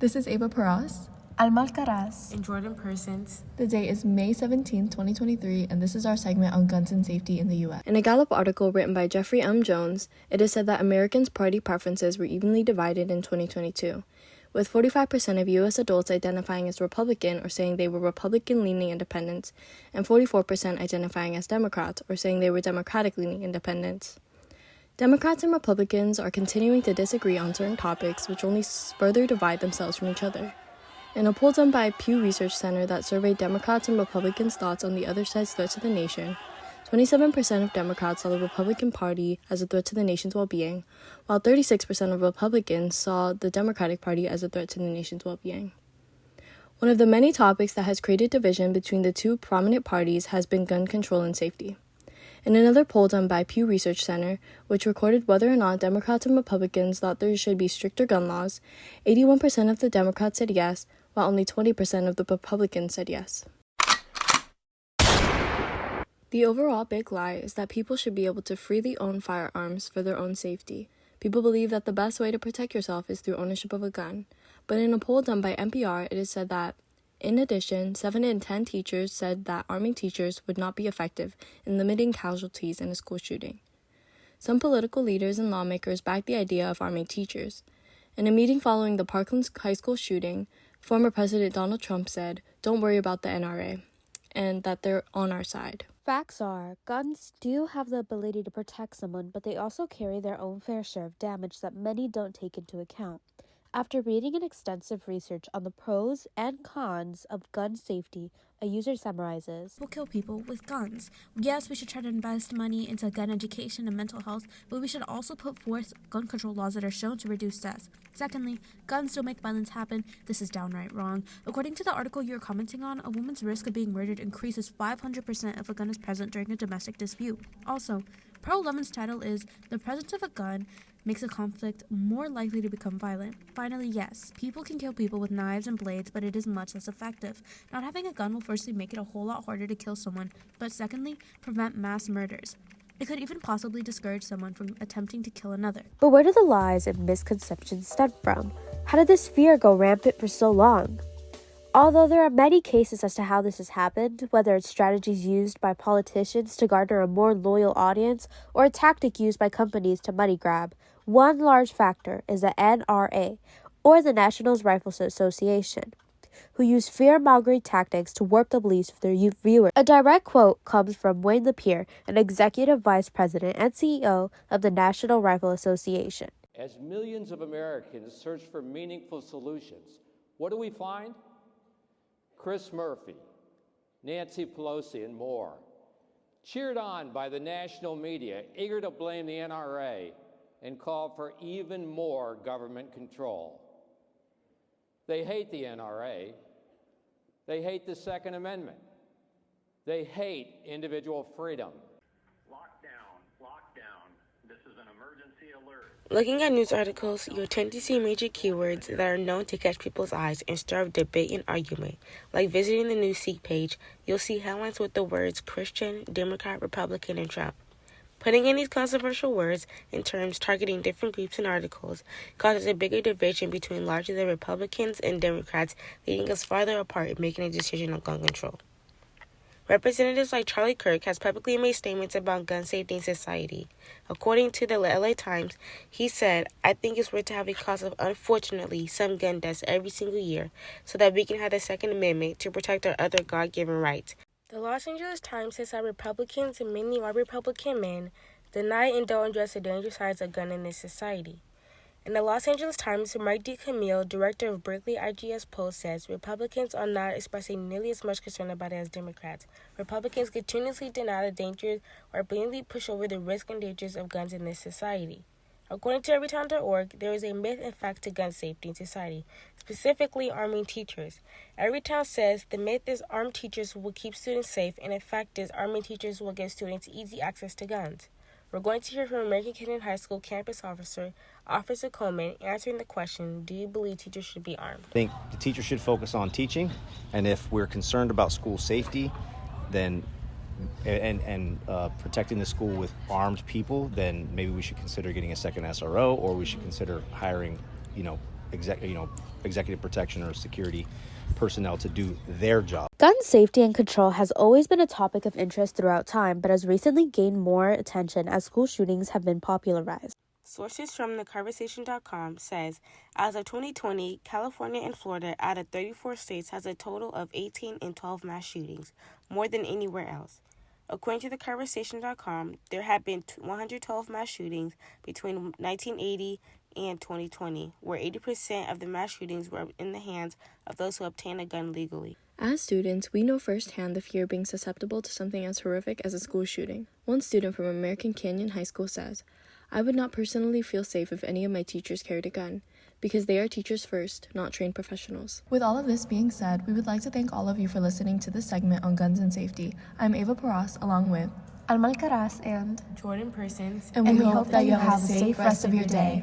This is Ava Paras. Alma Alcaraz. And Jordyn Persons. The date is May 17, 2023, and this is our segment on guns and safety in the U.S. In a Gallup article written by Jeffrey M. Jones, it is said that Americans' party preferences were evenly divided in 2022, with 45% of U.S. adults identifying as Republican or saying they were Republican-leaning independents, and 44% identifying as Democrats or saying they were Democratic-leaning independents. Democrats and Republicans are continuing to disagree on certain topics, which only further divide themselves from each other. In a poll done by Pew Research Center that surveyed Democrats and Republicans' thoughts on the other side's threat to the nation, 27% of Democrats saw the Republican Party as a threat to the nation's well-being, while 36% of Republicans saw the Democratic Party as a threat to the nation's well-being. One of the many topics that has created division between the two prominent parties has been gun control and safety. In another poll done by Pew Research Center, which recorded whether or not Democrats and Republicans thought there should be stricter gun laws, 81% of the Democrats said yes, while only 20% of the Republicans said yes. The overall big lie is that people should be able to freely own firearms for their own safety. People believe that the best way to protect yourself is through ownership of a gun. But in a poll done by NPR, it is said that, in addition, 7 in 10 teachers said that arming teachers would not be effective in limiting casualties in a school shooting. Some political leaders and lawmakers backed the idea of arming teachers. In a meeting following the Parkland High School shooting, former President Donald Trump said, "Don't worry about the NRA," and that they're on our side. Facts are, guns do have the ability to protect someone, but they also carry their own fair share of damage that many don't take into account. After reading an extensive research on the pros and cons of gun safety, a user summarizes. We'll kill people with guns. Yes, we should try to invest money into gun education and mental health, but we should also put forth gun control laws that are shown to reduce deaths. Secondly, guns don't make violence happen. This is downright wrong. According to the article you're commenting on, a woman's risk of being murdered increases 500% if a gun is present during a domestic dispute. Also, Pro 11's title is "The Presence of a Gun Makes a Conflict More Likely to Become Violent." Finally, yes, people can kill people with knives and blades, but it is much less effective. Not having a gun will firstly make it a whole lot harder to kill someone, but secondly, prevent mass murders. It could even possibly discourage someone from attempting to kill another. But where do the lies and misconceptions stem from? How did this fear go rampant for so long? Although there are many cases as to how this has happened, whether it's strategies used by politicians to garner a more loyal audience or a tactic used by companies to money grab, one large factor is the NRA, or the National Rifle Association, who use fear-mongering tactics to warp the beliefs of their viewers. A direct quote comes from Wayne Lapierre, an executive vice president and CEO of the National Rifle Association. As millions of Americans search for meaningful solutions, what do we find? Chris Murphy, Nancy Pelosi, and more, cheered on by the national media, eager to blame the NRA and call for even more government control. They hate the NRA. They hate the Second Amendment. They hate individual freedom. Lockdown. This is an emergency alert. Looking at news articles, you'll tend to see major keywords that are known to catch people's eyes and stir up debate and argument. Like visiting the News Seek page, you'll see headlines with the words Christian, Democrat, Republican, and Trump. Putting in these controversial words and terms targeting different groups and articles causes a bigger division between largely Republicans and Democrats, leading us farther apart in making a decision on gun control. Representatives like Charlie Kirk has publicly made statements about gun safety in society. According to the LA Times, he said, "I think it's worth to have a cost of, unfortunately, some gun deaths every single year so that we can have the Second Amendment to protect our other God-given rights." The Los Angeles Times says that Republicans, and many white Republican men, deny and don't address the dangerous sides of gun in this society. In the Los Angeles Times, Mike DeCamille, director of Berkeley IGS Post, says Republicans are not expressing nearly as much concern about it as Democrats. Republicans continuously deny the dangers or blatantly push over the risks and dangers of guns in this society. According to Everytown.org, there is a myth and fact to gun safety in society, specifically arming teachers. Everytown says the myth is armed teachers will keep students safe, and the fact is arming teachers will give students easy access to guns. We're going to hear from American Canyon High School campus officer, Officer Coleman, answering the question, do you believe teachers should be armed? I think the teacher should focus on teaching, and if we're concerned about school safety, then and protecting the school with armed people, then maybe we should consider getting a second SRO, or we should consider hiring, executive protection or security personnel to do their job. Gun safety and control has always been a topic of interest throughout time, but has recently gained more attention as school shootings have been popularized. Sources from theconversation.com says, as of 2020, California and Florida out of 34 states has a total of 18 and 12 mass shootings, more than anywhere else. According to theconversation.com, there have been 112 mass shootings between 1980 and 2020, where 80% of the mass shootings were in the hands of those who obtained a gun legally. As students, we know firsthand the fear of being susceptible to something as horrific as a school shooting. One student from American Canyon High School says, I would not personally feel safe if any of my teachers carried a gun, because they are teachers first, not trained professionals. With all of this being said, we would like to thank all of you for listening to this segment on guns and safety. I'm Ava Paras, along with Alma Alcaraz and Jordyn Persons, and we hope that you have a safe rest of your day.